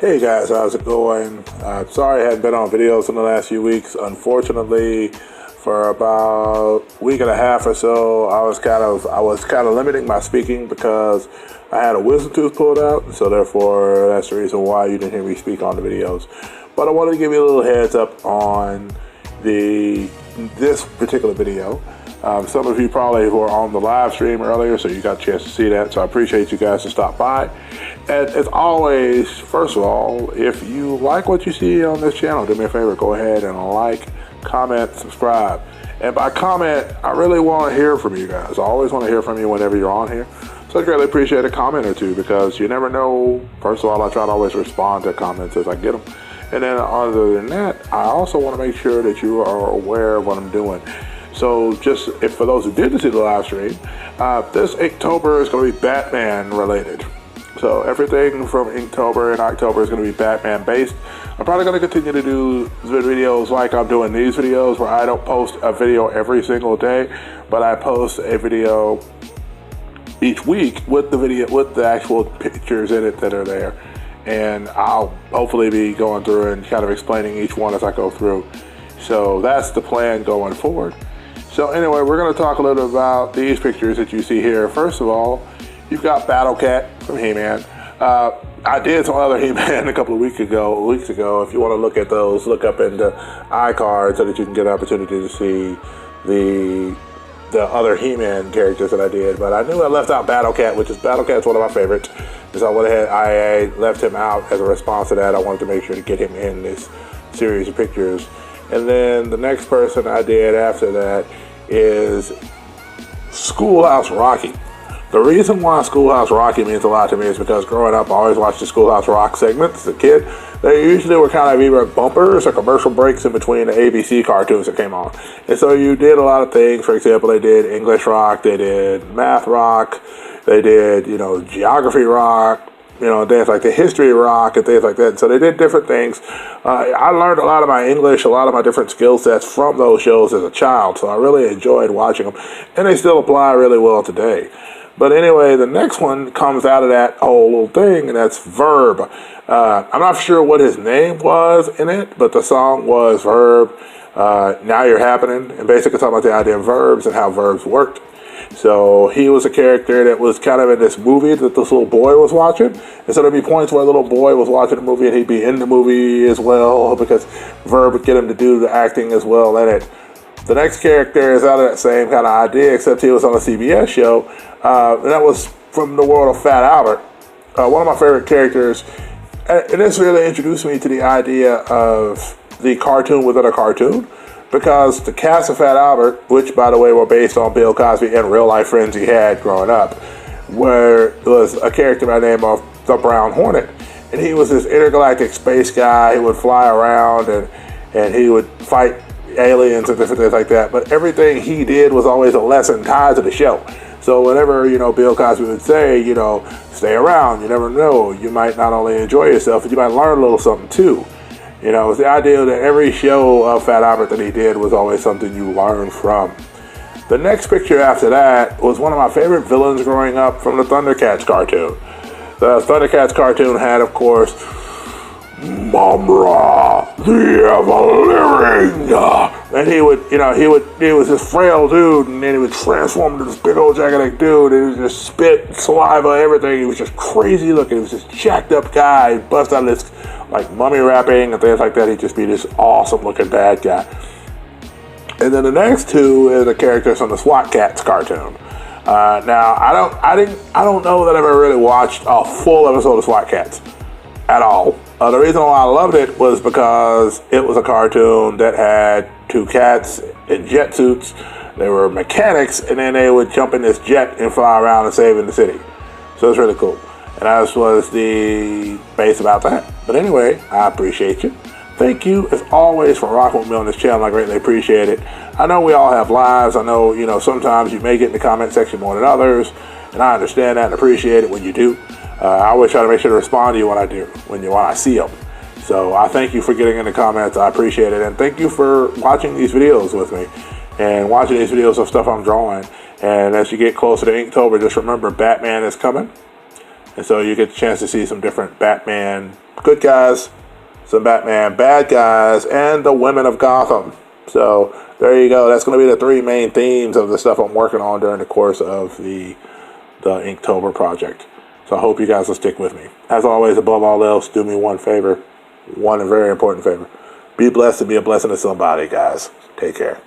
Hey guys, how's it going? Sorry I hadn't been on videos in the last few weeks. Unfortunately, for about a week and a half or so, I was kind of limiting my speaking because I had a wisdom tooth pulled out, and so therefore that's the reason why you didn't hear me speak on the videos. But I wanted to give you a little heads up on this particular video. Some of you probably were on the live stream earlier, so you got a chance to see that. So I appreciate you guys to stop by. And as always, first of all, if you like what you see on this channel, do me a favor, go ahead and like, comment, subscribe. And by comment, I really want to hear from you guys. I always want to hear from you whenever you're on here. So I greatly appreciate a comment or two because you never know. First of all, I try to always respond to comments as I get them. And then other than that, I also want to make sure that you are aware of what I'm doing. So if for those who didn't see the live stream, this Inktober is going to be Batman related. So everything from Inktober and October is going to be Batman based. I'm probably going to continue to do videos like I'm doing these videos where I don't post a video every single day, but I post a video each week with the actual pictures in it that are there. And I'll hopefully be going through and kind of explaining each one as I go through. So that's the plan going forward. So anyway, we're going to talk a little about these pictures that you see here. First of all, you've got Battle Cat from He-Man. I did some other He-Man a couple of weeks ago. If you want to look at those, look up in the iCard so that you can get an opportunity to see the other He-Man characters that I did. But I knew I left out Battle Cat, which is Battle Cat's one of my favorites. So I went ahead, I left him out as a response to that. I wanted to make sure to get him in this series of pictures. And then the next person I did after that is Schoolhouse Rocky. The reason why Schoolhouse Rocky means a lot to me is because growing up, I always watched the Schoolhouse Rock segments as a kid. They usually were kind of either bumpers or commercial breaks in between the ABC cartoons that came on. And so you did a lot of things. For example, they did English rock, they did math rock, they did, geography rock, things like the history rock and things like that. So they did different things. I learned a lot of my English, a lot of my different skill sets from those shows as a child. So I really enjoyed watching them. And they still apply really well today. But anyway, the next one comes out of that whole little thing, and that's Verb. I'm not sure what his name was in it, but the song was Verb, Now You're Happening, and basically talking about the idea of verbs and how verbs worked. So he was a character that was kind of in this movie that this little boy was watching. And so there'd be points where the little boy was watching the movie and he'd be in the movie as well because Verb would get him to do the acting as well in it. The next character is out of that same kind of idea, except he was on a CBS show. And that was from the world of Fat Albert. One of my favorite characters. And this really introduced me to the idea of the cartoon within a cartoon. Because the cast of Fat Albert, which by the way were based on Bill Cosby and real life friends he had growing up, where there was a character by the name of the Brown Hornet. And he was this intergalactic space guy. He would fly around and he would fight aliens and different things like that. But everything he did was always a lesson tied to the show. So whenever, Bill Cosby would say, stay around, you never know. You might not only enjoy yourself, but you might learn a little something too. It was the idea that every show of Fat Albert that he did was always something you learned from. The next picture after that was one of my favorite villains growing up from the Thundercats cartoon. The Thundercats cartoon had, of course, Mumm-Ra, the ever-living. And he was this frail dude, and then he would transform into this big old gigantic dude, and he would just spit saliva, everything. He was just crazy looking. He was this jacked up guy. He'd bust out this mummy wrapping and things like that. He'd just be this awesome looking bad guy. And then the next two is the characters from the SWAT Kats cartoon. Now I don't know that I've ever really watched a full episode of SWAT Kats at all. The reason why I loved it was because it was a cartoon that had two cats in jet suits. They were mechanics, and then they would jump in this jet and fly around and save in the city. So it's really cool. And that was the base about that. But anyway, I appreciate you. Thank you, as always, for rocking with me on this channel. I greatly appreciate it. I know we all have lives. I know, sometimes you may get in the comment section more than others. And I understand that and appreciate it when you do. I always try to make sure to respond to you when I see them. So I thank you for getting in the comments. I appreciate it. And thank you for watching these videos with me and watching these videos of stuff I'm drawing. And as you get closer to Inktober, just remember Batman is coming. And so you get a chance to see some different Batman good guys, some Batman bad guys, and the women of Gotham. So there you go. That's going to be the three main themes of the stuff I'm working on during the course of the Inktober project. So I hope you guys will stick with me. As always, above all else, do me one favor, one very important favor. Be blessed and be a blessing to somebody, guys. Take care.